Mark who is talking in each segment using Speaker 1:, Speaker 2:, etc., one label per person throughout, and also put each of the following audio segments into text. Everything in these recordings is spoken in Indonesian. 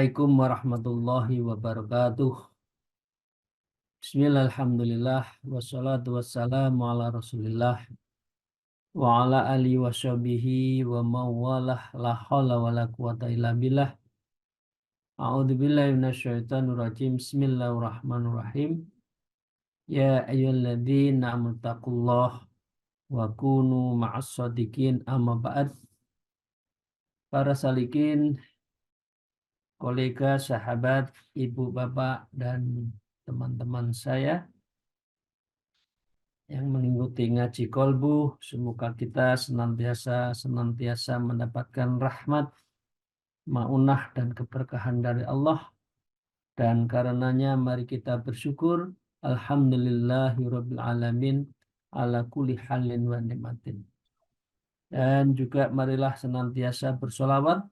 Speaker 1: Assalamualaikum warahmatullahi wabarakatuh. Bismillah, alhamdulillah, wassalatu wassalamu ala rasulillah wa ala alihi wa sahbihi wa mawalah la hawla wa la quwata illa billah. A'udzu billahi minasyaitonir rajim. Bismillahirrahmanirrahim. Ya ayyuhalladzina amanu taqullaha wa kunu ma'as shadiqin, amma ba'd. Para salikin, kolega, sahabat, ibu, bapak, dan teman-teman saya yang mengikuti ngaji kolbu, semoga kita senantiasa mendapatkan rahmat, maunah, dan keberkahan dari Allah. Dan karenanya mari kita bersyukur, alhamdulillahirabbil alamin ala kulli halin wa ni'matin. Dan juga marilah senantiasa bersolawat,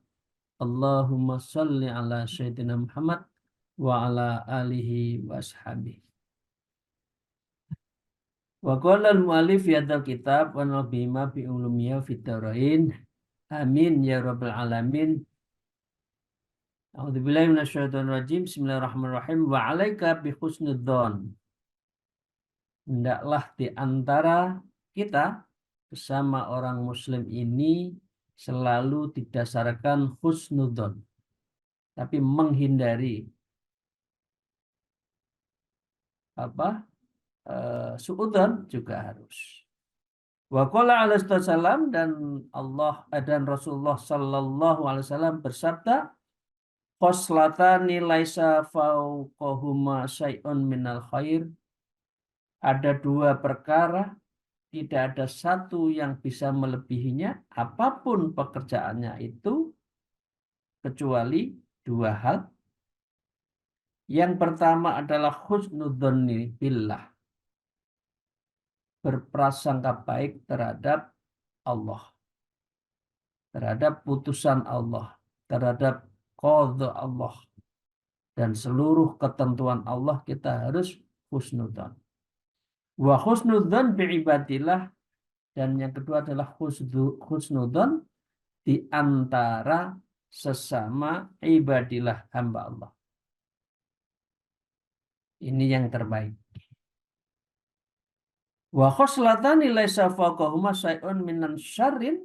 Speaker 1: Allahumma sholli ala sayyidina Muhammad wa ala alihi wa ashabihi. Wa qala al-mu'allif fi hadzal kitab wa nabima bi ulumiyya fid dharain. Amin ya rabbal alamin. A'udzubillahi minasyaitonir rajim. Bismillahirrahmanirrahim. Wa 'alaika bi husnudzon. Hendaklah di antara kita bersama orang muslim ini selalu didasarkan husnudzon, tapi menghindari suudzon juga harus. Wa qala alaihi wasallam, dan Rasulullah sallallahu alaihi wasallam bersabda, khoslatani laisa fauqahuma syai'un minal khair. Ada dua perkara, tidak ada satu yang bisa melebihinya, apapun pekerjaannya itu, kecuali dua hal. Yang pertama adalah husnudzonni billah, berprasangka baik terhadap Allah, terhadap putusan Allah, terhadap qadha Allah, dan seluruh ketentuan Allah kita harus husnudzon. Wa husnudzon bi'ibadillah, dan yang kedua adalah husnudzon di antara sesama ibadillah, hamba Allah. Ini yang terbaik. Wa khoslatani laisa fawqahuma syai'un minan syarrin,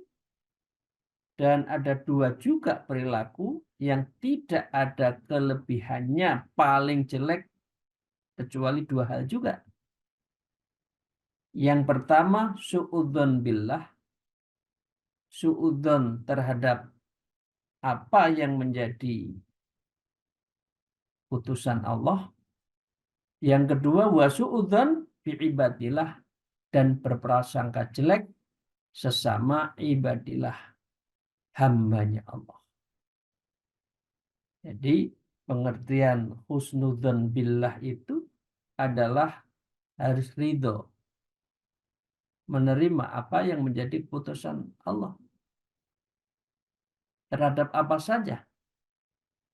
Speaker 1: dan ada dua juga perilaku yang tidak ada kelebihannya paling jelek kecuali dua hal juga. Yang pertama suudzon billah, suudzon terhadap apa yang menjadi putusan Allah. Yang kedua wasuudzon bi'ibadillah, dan berprasangka jelek sesama ibadillah, hambanya Allah. Jadi pengertian husnudzon billah itu adalah harus ridho, menerima apa yang menjadi putusan Allah terhadap apa saja.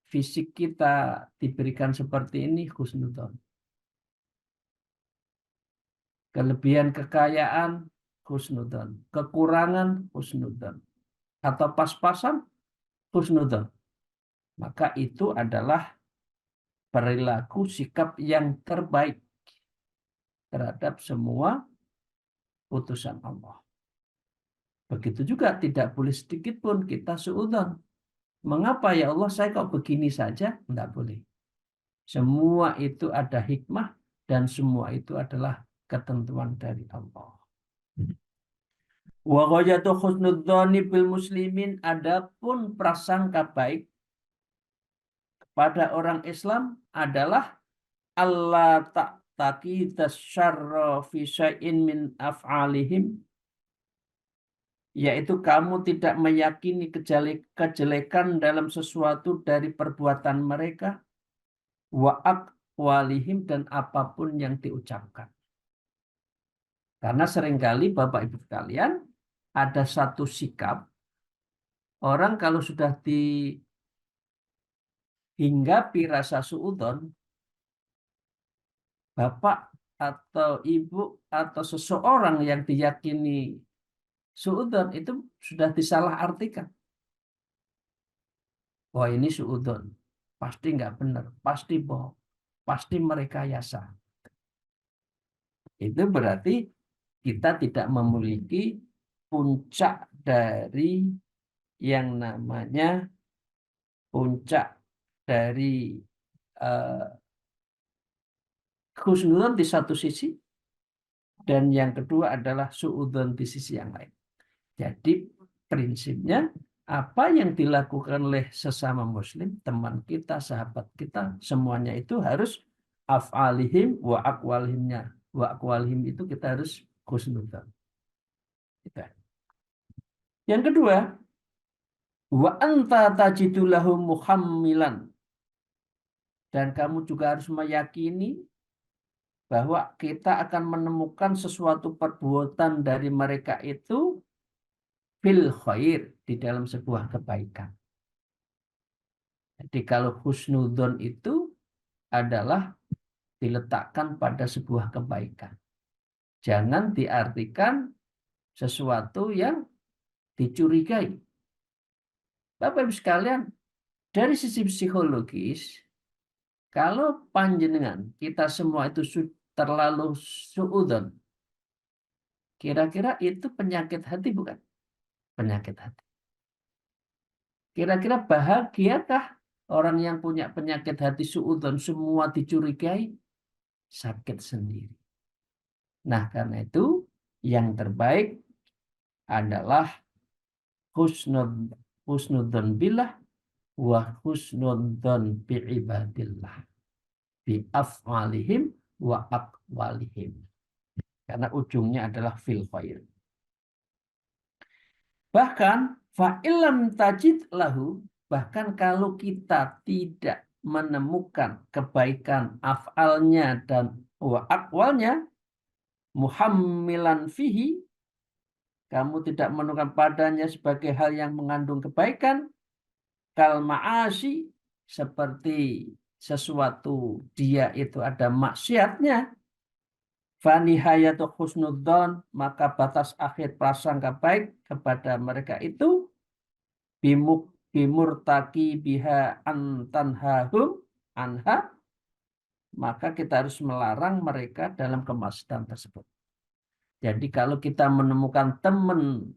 Speaker 1: Fisik kita diberikan seperti ini, husnudzon. Kelebihan kekayaan, husnudzon. Kekurangan, husnudzon. Atau pas-pasan, husnudzon. Maka itu adalah perilaku sikap yang terbaik terhadap semua putusan Allah. Begitu juga tidak boleh sedikit pun kita suudzon. Mengapa ya Allah saya kok begini saja? Tidak boleh. Semua itu ada hikmah, dan semua itu adalah ketentuan dari Allah. Wa ghayatu husnudzoni bil muslimin, adapun prasangka baik pada orang Islam adalah Allah ta'taqida syarra fi syai'in min af'alihim, yaitu kamu tidak meyakini kejelekan dalam sesuatu dari perbuatan mereka, wa aqwalihim, dan apapun yang diucapkan. Karena seringkali Bapak Ibu sekalian, ada satu sikap orang kalau sudah dihinggapi rasa suudzon, bapak atau ibu atau seseorang yang diyakini suudzon itu sudah disalahartikan. Wah, ini suudzon. pasti nggak benar, pasti bohong, pasti merekayasa. Itu berarti kita tidak memiliki puncak dari yang namanya puncak dari uh, husnudzon di satu sisi, dan yang kedua adalah suudzon di sisi yang lain. Jadi prinsipnya apa yang dilakukan oleh sesama muslim, teman kita, sahabat kita, semuanya itu harus af'alihim wa aqwalihimnya. Wa aqwalihim itu kita harus husnudzon. Yang kedua, wa anta tajidu lahum muhammilan. Dan kamu juga harus meyakini bahwa kita akan menemukan sesuatu perbuatan dari mereka itu fil khair, di dalam sebuah kebaikan. Jadi kalau husnudzon itu adalah diletakkan pada sebuah kebaikan. Jangan diartikan sesuatu yang dicurigai. Bapak Ibu sekalian, dari sisi psikologis, kalau panjenengan kita semua itu terlalu suudzon, kira-kira itu penyakit hati bukan? Penyakit hati. Kira-kira bahagiakah orang yang punya penyakit hati suudzon semua dicurigai? Sakit sendiri. Nah, karena itu yang terbaik adalah husnudzon billah wa husnudzon bi ibadillah bi af'alihim wa aqwalihim. Karena ujungnya adalah fil khair. Bahkan fa'ilam tajid lahu, bahkan kalau kita tidak menemukan kebaikan af'alnya dan wa aqwalnya, muhammilan fihi, kamu tidak menemukan padanya sebagai hal yang mengandung kebaikan, kal ma'asi, seperti sesuatu dia itu ada maksiatnya, fanihayatu husnudzon, maka batas akhir prasangka baik kepada mereka itu bimurtaki biha antanhahum anha, maka kita harus melarang mereka dalam kemaksiatan tersebut. Jadi kalau kita menemukan teman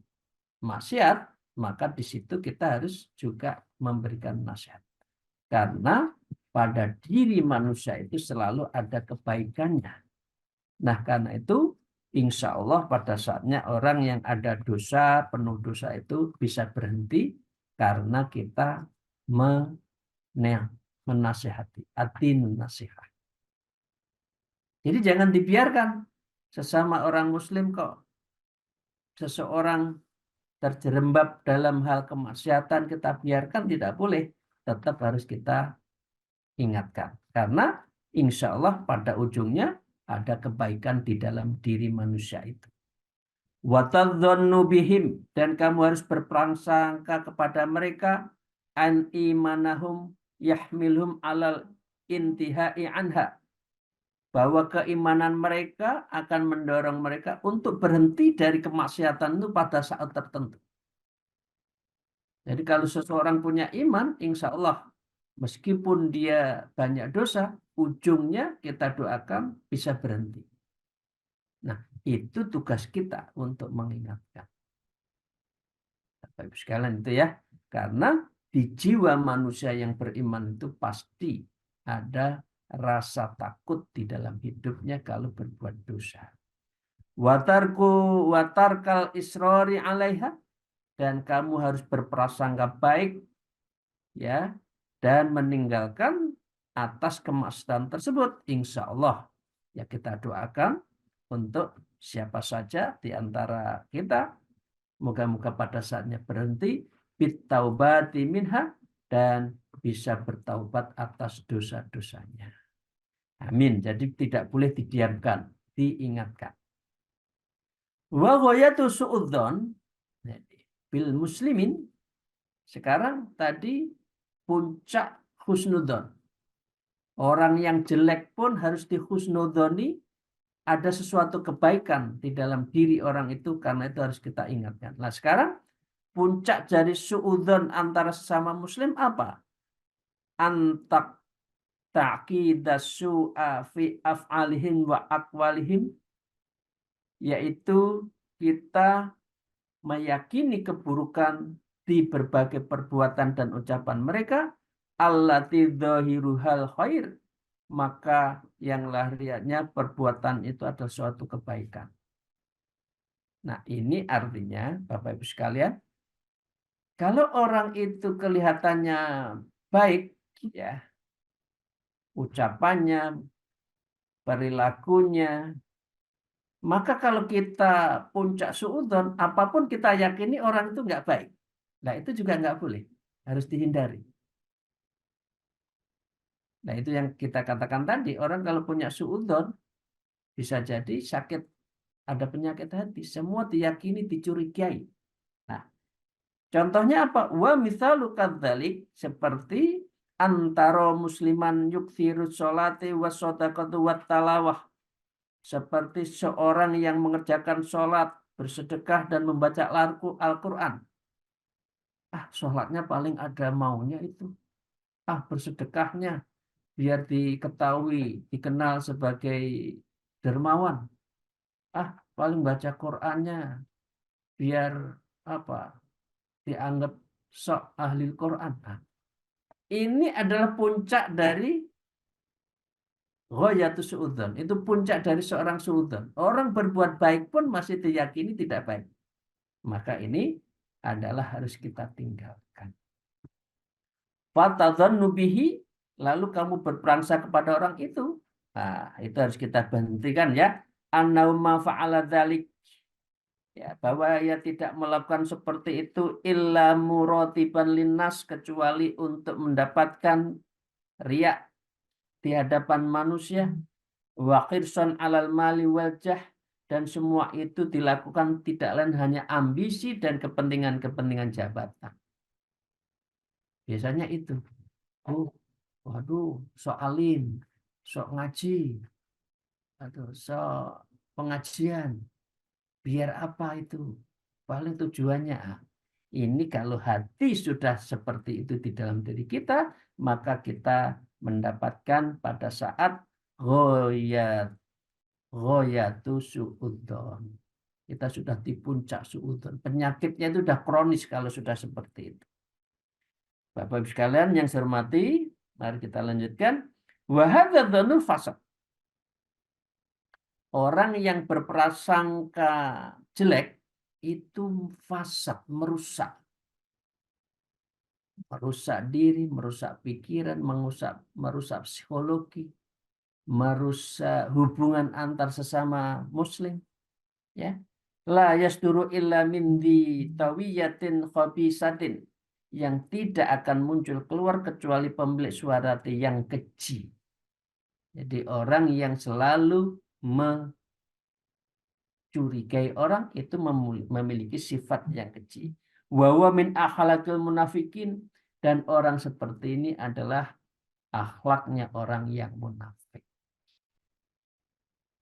Speaker 1: maksiat, maka di situ kita harus juga memberikan nasihat. Karena pada diri manusia itu selalu ada kebaikannya. Nah, karena itu insya Allah pada saatnya orang yang ada dosa, penuh dosa itu bisa berhenti karena kita menasihati, atin nasihat. Jadi jangan dibiarkan sesama orang muslim kok seseorang terjerembab dalam hal kemaksiatan kita biarkan, tidak boleh. Tetap harus kita ingatkan. Karena insya Allah pada ujungnya ada kebaikan di dalam diri manusia itu. Watadzannu bihim, dan kamu harus berprasangka kepada mereka an imanahum yahmilhum alal intihai anha, bahwa keimanan mereka akan mendorong mereka untuk berhenti dari kemaksiatan itu pada saat tertentu. Jadi kalau seseorang punya iman, insya Allah meskipun dia banyak dosa, ujungnya kita doakan bisa berhenti. Nah, itu tugas kita untuk mengingatkan. Bapak Ibu sekalian itu ya. Karena di jiwa manusia yang beriman itu pasti ada rasa takut di dalam hidupnya kalau berbuat dosa. Watarkal israri alaiha, dan kamu harus berprasangka baik ya, dan meninggalkan atas kemaksiatan tersebut. Insya Allah ya, kita doakan untuk siapa saja di antara kita, moga-moga pada saatnya berhenti bitaubati minha, dan bisa bertaubat atas dosa-dosanya. Amin. Jadi tidak boleh didiamkan, diingatkan. Wa ghayatu su'udzon bil muslimin. Sekarang tadi puncak husnudzon. Orang yang jelek pun harus dihusnudzoni, ada sesuatu kebaikan di dalam diri orang itu, karena itu harus kita ingatkan. Nah, sekarang puncak dari suudzon antara sesama muslim apa? antak ta'qidas su'a fi af'alihim wa aqwalihim, yaitu kita meyakini keburukan di berbagai perbuatan dan ucapan mereka, allati dhahiruhal khair, maka yang lahiriahnya perbuatan itu adalah suatu kebaikan. Nah, ini artinya Bapak Ibu sekalian, kalau orang itu kelihatannya baik, ya, ucapannya, perilakunya, maka kalau kita puncak suudzon, apapun kita yakini orang itu nggak baik. Nah, itu juga nggak boleh. Harus dihindari. Nah, itu yang kita katakan tadi. Orang kalau punya suudzon, bisa jadi sakit, ada penyakit hati. Semua diyakini, dicurigai. Nah, contohnya apa? Wa mithalu kadzalik, seperti antara musliman yukthiru sholati wa sodaqatu wa talawah. Seperti seorang yang mengerjakan sholat, bersedekah, dan membaca Al-Quran. Sholatnya paling ada maunya itu. Bersedekahnya biar diketahui, dikenal sebagai dermawan. Paling baca Qurannya biar apa? Dianggap sok ahli Quran. Ini adalah puncak dari ghayatus suudzon. Itu puncak dari seorang suudzon. Orang berbuat baik pun masih diyakini tidak baik. Maka ini adalah harus kita tinggalkan. Fatadzannu bihi, lalu kamu berprangsa kepada orang itu. Nah, itu harus kita berhentikan ya. Annau ma fa'ala dzalik. Ya, bahwa ia tidak melakukan seperti itu illa muratiban linnas, kecuali untuk mendapatkan riya di hadapan manusia, wa khirsan alal mali wal jah, dan semua itu dilakukan tidak lain hanya ambisi dan kepentingan-kepentingan jabatan. Biasanya itu. Waduh, sok alim, sok ngaji, atau sok pengajian. Biar apa itu? Paling tujuannya. Ini kalau hati sudah seperti itu di dalam diri kita, maka kita mendapatkan pada saat ghoyatu su'udzon. Kita sudah di puncak su'udzon. Penyakitnya itu sudah kronis kalau sudah seperti itu. Bapak Ibu sekalian yang saya hormati, mari kita lanjutkan. Wa hadzal dzanul fasad. Orang yang berprasangka jelek itu fasad, merusak. Merusak diri, merusak pikiran, merusak psikologi, merusak hubungan antar sesama muslim. Ya. La yasduru illa min tawiyatin khabisatin, yang tidak akan muncul keluar kecuali pemilik suara yang keji. Jadi orang yang selalu mencurigai orang itu memiliki sifat yang keji. Wa huwa min akhlaqil munafikin, dan orang seperti ini adalah akhlaknya orang yang munafik.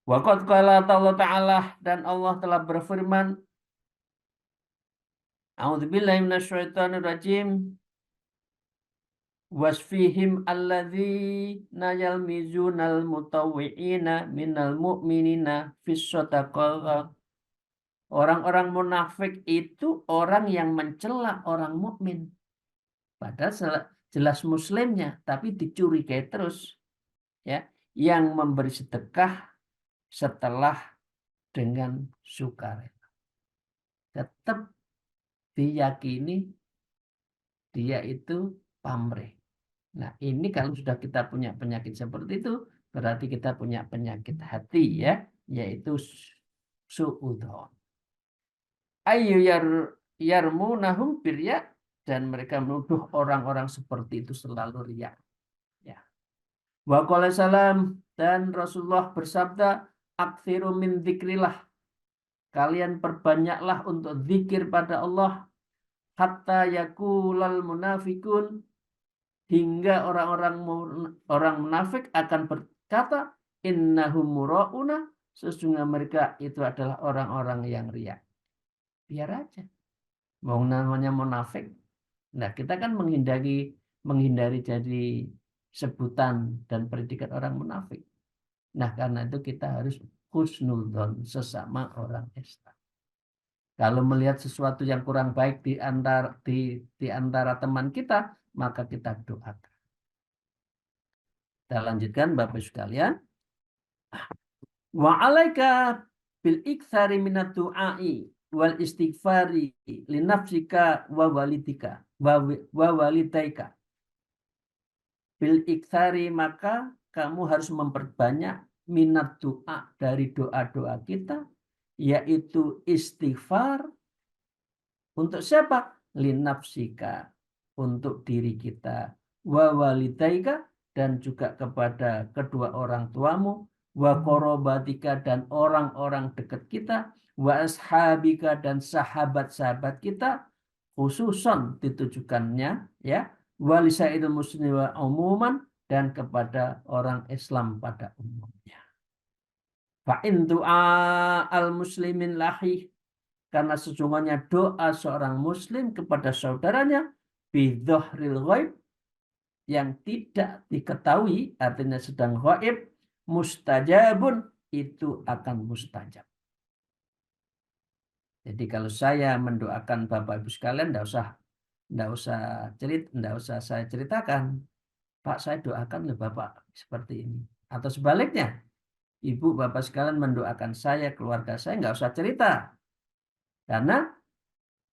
Speaker 1: Wa qad qala Allah Ta'ala, dan Allah telah berfirman, A'udzubillahi minasyaitonir rajim. Wasfihim alladzina yalmizunal mutawwi'ina minal mu'minina fis shadaqah. Orang-orang munafik itu orang yang mencela orang mukmin. Padahal jelas muslimnya, tapi dicurigai terus. Ya, yang memberi sedekah setelah dengan sukarela. Tetap diyakini dia itu pamrih. Nah, ini kalau sudah kita punya penyakit seperti itu, berarti kita punya penyakit hati ya, yaitu suudzon. Ayyu yarmunahum birya, dan mereka menuduh orang-orang seperti itu selalu riya. Ya. Wa qala salam, dan Rasulullah bersabda, aktsiru min dzikrillah. Kalian perbanyaklah untuk zikir pada Allah, hatta yakulal munafikun, hingga orang munafik akan berkata, innahum mura'una, sesungguhnya mereka itu adalah orang-orang yang riya. Biar aja. Mau namanya munafik. Nah, kita kan menghindari menghindari jadi sebutan dan predikat orang munafik. Nah, karena itu kita harus husnudzon sesama orang Islam. Kalau melihat sesuatu yang kurang baik di antara teman kita, maka kita doakan. Kita lanjutkan Bapak Ibu sekalian. Wa 'alaika bil iktsari minat du'ai wal istighfari li nafsika wa walidika wa walidaika. Bil iktsari, maka kamu harus memperbanyak minat doa, dari doa-doa kita, yaitu istighfar. Untuk siapa? Linafsika, untuk diri kita. Wa walidaika, dan juga kepada kedua orang tuamu. Wa korobatika, dan orang-orang dekat kita. Wa ashabika, dan sahabat-sahabat kita. Khususan ditujukannya, ya. Wa lisairil muslimin wa umuman, dan kepada orang Islam pada umumnya. Fa'in du'a al-muslimin lahih, karena sesungguhnya doa seorang muslim kepada saudaranya bidzohril ghaib, yang tidak diketahui, artinya sedang ghaib, mustajabun, itu akan mustajab. Jadi kalau saya mendoakan Bapak Ibu sekalian, enggak usah saya ceritakan. Pak, saya doakan loh Bapak seperti ini. Atau sebaliknya, Ibu Bapak sekalian mendoakan saya, keluarga saya, enggak usah cerita. Karena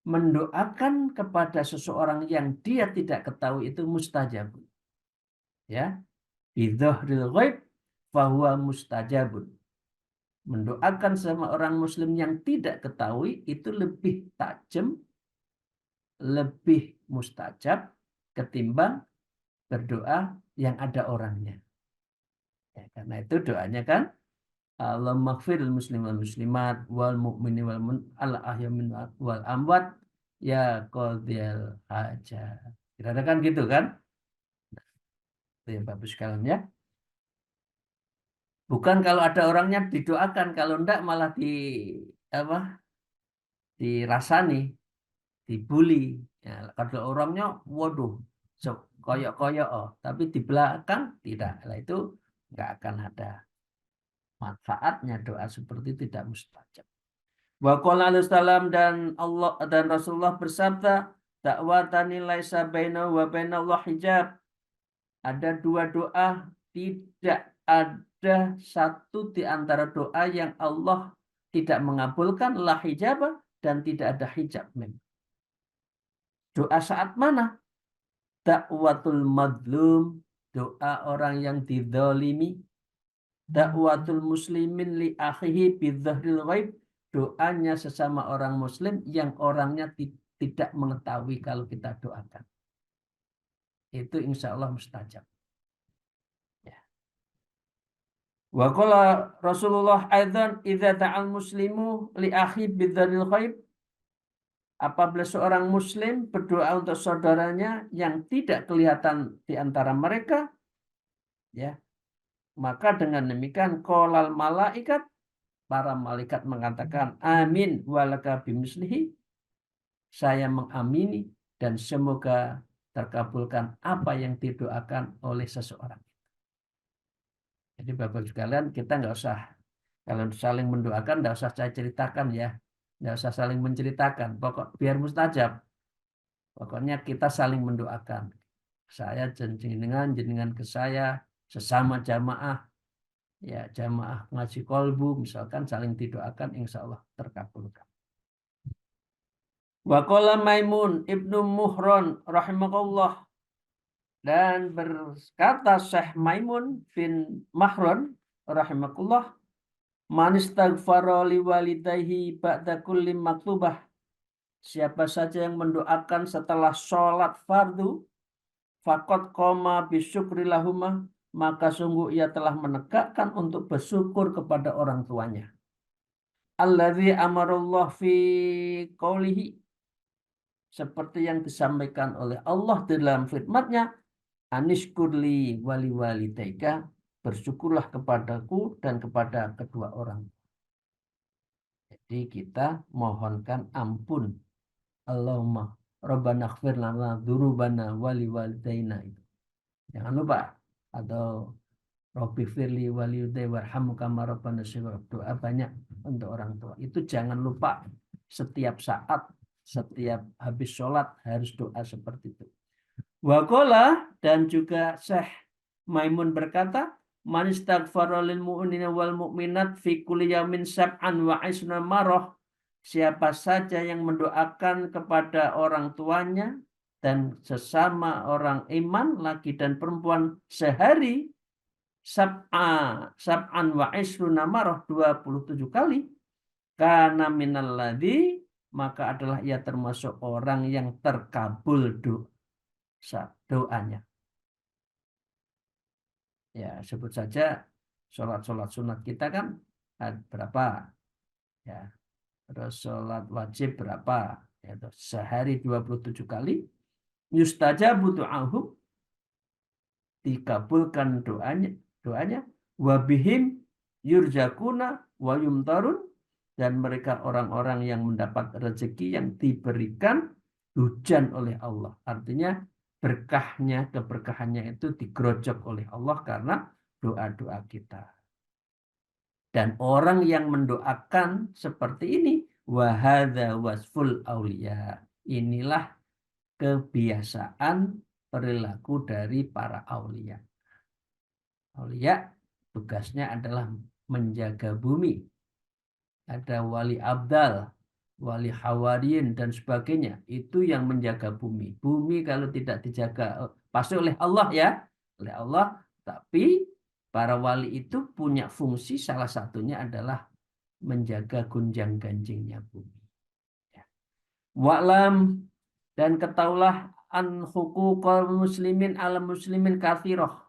Speaker 1: mendoakan kepada seseorang yang dia tidak ketahui itu mustajabun. Ya, bidzohril ghaib fahuwa mustajabun. Mendoakan sama orang muslim yang tidak ketahui itu lebih tajam, lebih mustajab ketimbang berdoa yang ada orangnya. Ya, karena itu doanya kan, Allahumma ighfiril muslim wal muslimat wal mu'mini wal ahyamin wal amwat ya qadhiyal hajat. Kira-kira kan gitu kan? Itu yang bagus sekalian ya. Bukan kalau ada orangnya didoakan, kalau enggak malah apa? Dirasani, dibully. Ya, kalau orangnya waduh, koyok-koyok, tapi di belakang tidak. Nah, itu enggak akan ada manfaatnya, doa seperti itu tidak mustajab. Wa qala alaihissalam, dan Allah dan Rasulullah bersabda, dakwatani laisa bainahu wa bainallah hijab. Ada dua doa, tidak ada satu di antara doa yang Allah tidak mengabulkan, la hijab, dan tidak ada hijab. Doa saat mana? Dakwatul madlum, doa orang yang dizalimi. Dakwatul muslimin li akhihi bidzahril ghaib, doanya sesama orang muslim yang orangnya tidak mengetahui kalau kita doakan. Itu insya Allah mustajab. Ya. Wa qala Rasulullah aidan idza ta'al muslimu li akhi bidzahril ghaib, apabila seorang muslim berdoa untuk saudaranya yang tidak kelihatan di antara mereka, ya, maka dengan demikian qolal malaikat, para malaikat mengatakan amin walaka bimislihi, saya mengamini dan semoga terkabulkan apa yang didoakan oleh seseorang. Jadi Bapak sekalian, kita nggak usah, kalau saling mendoakan nggak usah saya ceritakan ya, nggak usah saling menceritakan, pokok biar mustajab. Pokoknya kita saling mendoakan. Saya jenengan ke saya, sesama jamaah, ya jamaah ngaji kolbu, misalkan saling didoakan, insya Allah terkabulkan. Wa qala Maimun ibnu Muhron rahimahullah, dan berkata Syekh Maimun bin Mahron rahimahullah, man istaghfara li walidayhi ba'da kulli maktubah, siapa saja yang mendoakan setelah sholat fardu, faqad qama bisyukri lahuma, maka sungguh ia telah menegakkan untuk bersyukur kepada orang tuanya. Alladzi amarallah fi qaulihi, seperti yang disampaikan oleh Allah dalam firman-Nya, anishkurli wali walidayka, bersyukurlah kepadaku dan kepada kedua orang. Jadi kita mohonkan ampun, Allahumma Rabbana ighfir lana dzunubana wali walidaina itu. Jangan lupa. Atau Rabbi firli waliyudai warhamu kama rabbana shighar. Doa banyak untuk orang tua. Itu jangan lupa setiap saat, setiap habis sholat harus doa seperti itu. Waqala dan juga Syekh Maimun berkata, man istaghfara lil mu'minina wal mu'minat fi kulli yaumin sab'an wa isna marah. Siapa saja yang mendoakan kepada orang tuanya dan sesama orang iman laki dan perempuan sehari sab'an wa isruna marah 27 kali karena minalladzi maka adalah ia termasuk orang yang terkabul doanya. Ya, sebut saja sholat sunat kita kan berapa? Ya, terus sholat wajib berapa? Ya, sehari 27 kali. Yustajabu du'ahum dikabulkan doanya wabihim yurjakuna wa yumtarun dan mereka orang-orang yang mendapat rezeki yang diberikan hujan oleh Allah. Artinya berkahnya, keberkahannya itu digerojok oleh Allah karena doa-doa kita. Dan orang yang mendoakan seperti ini wahadza wasful aulia. Inilah kebiasaan perilaku dari para aulia. Aulia tugasnya adalah menjaga bumi. Ada wali abdal, wali hawariyin dan sebagainya. Itu yang menjaga bumi. Bumi kalau tidak dijaga pasti oleh Allah ya, oleh Allah. Tapi para wali itu punya fungsi salah satunya adalah menjaga gunjang-ganjingnya bumi. Ya. Wa'lam dan ketahuilah an huquqal muslimin ala muslimin kathirah.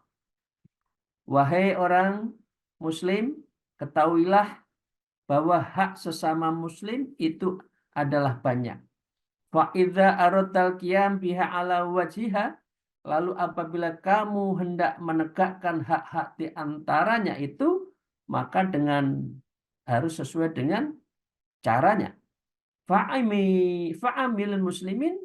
Speaker 1: Wahai orang muslim, ketahuilah bahwa hak sesama muslim itu adalah banyak. Fa idza aradtal qiyam biha ala wajhiha, lalu apabila kamu hendak menegakkan hak-hak di antaranya itu, maka harus sesuai dengan caranya. Fa'amilul muslimin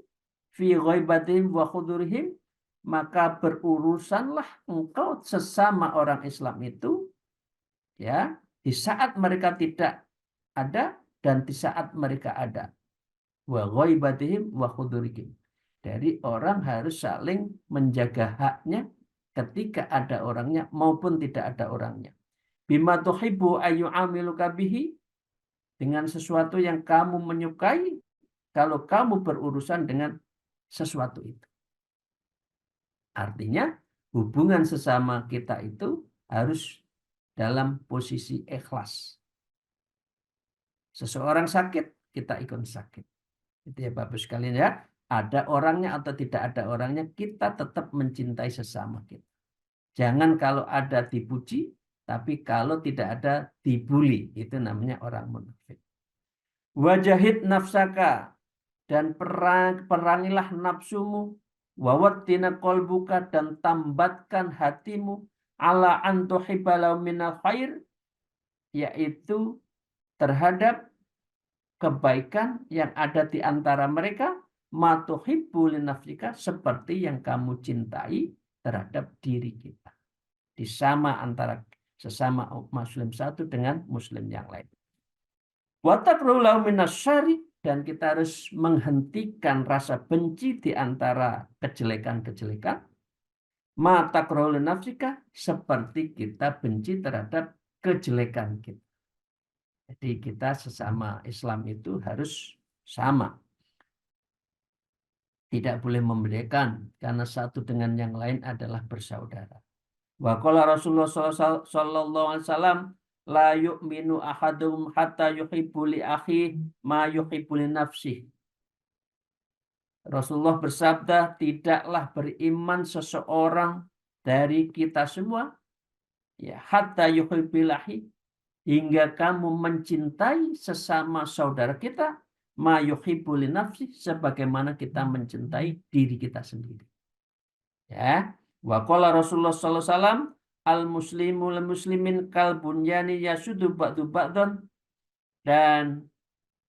Speaker 1: fi ghaibatihim wa khudurihim, maka berurusanlah engkau sesama orang Islam itu ya di saat mereka tidak ada dan di saat mereka ada. Wa ghaibatihim wa khudurihim. Dari orang harus saling menjaga haknya ketika ada orangnya maupun tidak ada orangnya. Bima tuhibbu ayyu'amiluka bihi, dengan sesuatu yang kamu menyukai kalau kamu berurusan dengan sesuatu itu. Artinya hubungan sesama kita itu harus dalam posisi ikhlas. Seseorang sakit, kita ikut sakit. Itu ya Bapak sekalian ya. Ada orangnya atau tidak ada orangnya, kita tetap mencintai sesama kita. Jangan kalau ada dipuji, tapi kalau tidak ada dibuli. Itu namanya orang munafik. Wajahid nafsaka, dan perangilah nafsumu, wawattina qalbuka, dan tambatkan hatimu, ala antuhibbalau minal khair, yaitu terhadap kebaikan yang ada di antara mereka, matuhibbu linafsika, seperti yang kamu cintai terhadap diri kita. Disama antara sesama muslim satu dengan muslim yang lain. Watakrulau minasyari, dan kita harus menghentikan rasa benci di antara kejelekan-kejelekan. Matakrul nafsika, seperti kita benci terhadap kejelekan kita. Jadi kita sesama Islam itu harus sama. Tidak boleh membedakan karena satu dengan yang lain adalah bersaudara. Wa qala Rasulullah sallallahu alaihi wasallam la yu'minu ahadum hatta yuhibbu li akhihi ma yuhibbu li nafsihi. Rasulullah bersabda, tidaklah beriman seseorang dari kita semua ya hatta yuhibbu lahi, hingga kamu mencintai sesama saudara kita ma yuhibbu li nafsi, sebagaimana kita mencintai diri kita sendiri. Ya, wa qala Rasulullah sallallahu alaihi wasallam al muslimu lil muslimin kal bunyani yasudu ba'du ba'dhan, dan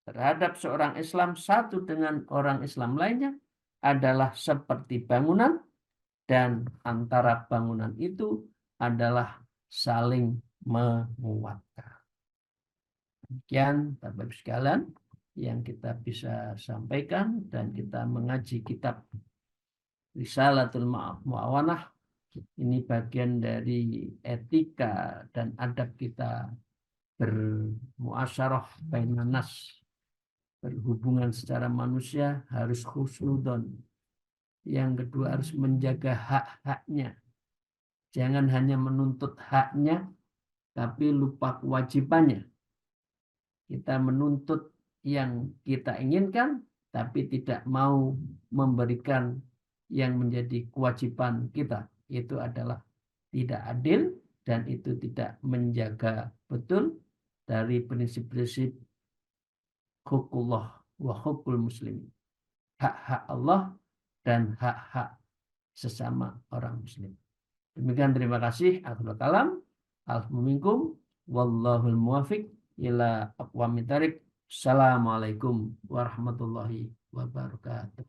Speaker 1: terhadap seorang Islam satu dengan orang Islam lainnya adalah seperti bangunan, dan antara bangunan itu adalah saling menguatkan. Demikian Bapak Ibu sekalian yang kita bisa sampaikan, dan kita mengaji kitab Risalatul Mu'awanah. Ini bagian dari etika dan adab kita bermuasyarah bainan nas, berhubungan secara manusia harus husnudon. Yang kedua harus menjaga hak-haknya. Jangan hanya menuntut haknya, tapi lupa kewajibannya. Kita menuntut yang kita inginkan, tapi tidak mau memberikan yang menjadi kewajiban kita. Itu adalah tidak adil, dan itu tidak menjaga betul dari prinsip-prinsip hukullah wa hukul muslim. Hak-hak Allah dan hak-hak sesama orang muslim. Demikian, terima kasih. Akhirul kalam. Alhamdulillah. Wallahul muwafiq ila aqwamit thariq. Assalamualaikum warahmatullahi wabarakatuh.